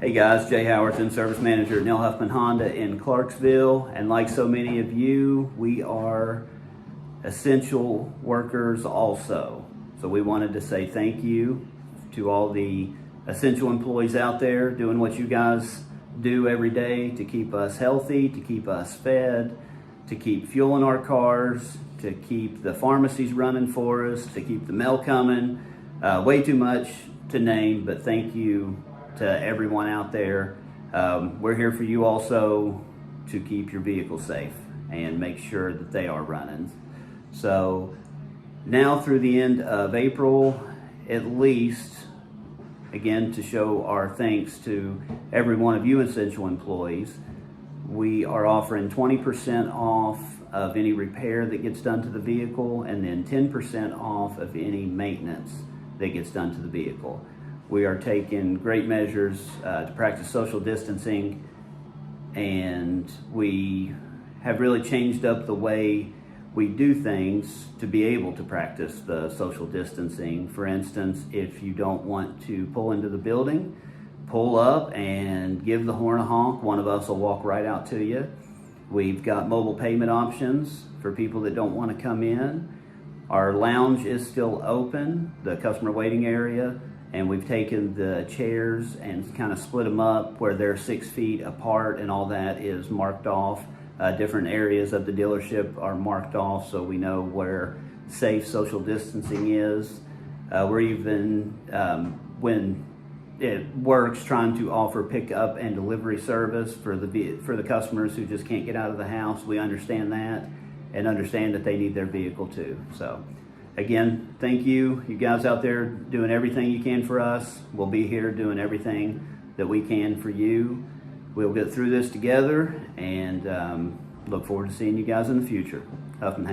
Hey guys, Jay Howardson, Service Manager at Neil Huffman Honda in Clarksville. And like so many of you, we are essential workers also. So we wanted to say thank you to all the essential employees out there doing what you guys do every day to keep us healthy, to keep us fed, to keep fuel in our cars, to keep the pharmacies running for us, to keep the mail coming. Way too much to name, but thank you to everyone out there. We're here for you also to keep your vehicle safe and make sure that they are running. So now through the end of April, at least, again, to show our thanks to every one of you essential employees, we are offering 20% off of any repair that gets done to the vehicle and then 10% off of any maintenance that gets done to the vehicle. We are taking great measures to practice social distancing, and we have really changed up the way we do things to be able to practice the social distancing. For instance, if you don't want to pull into the building, pull up and give the horn a honk. One of us will walk right out to you. We've got mobile payment options for people that don't want to come in. Our lounge is still open, the customer waiting area, and we've taken the chairs and kind of split them up where they're 6 feet apart, and all that is marked off. Different areas of the dealership are marked off so we know where safe social distancing is. We're even, when it works, trying to offer pickup and delivery service for the customers who just can't get out of the house. We understand that and understand that they need their vehicle too. So again, thank you. You guys out there doing everything you can for us. We'll be here doing everything that we can for you. We'll get through this together and look forward to seeing you guys in the future. Huffman.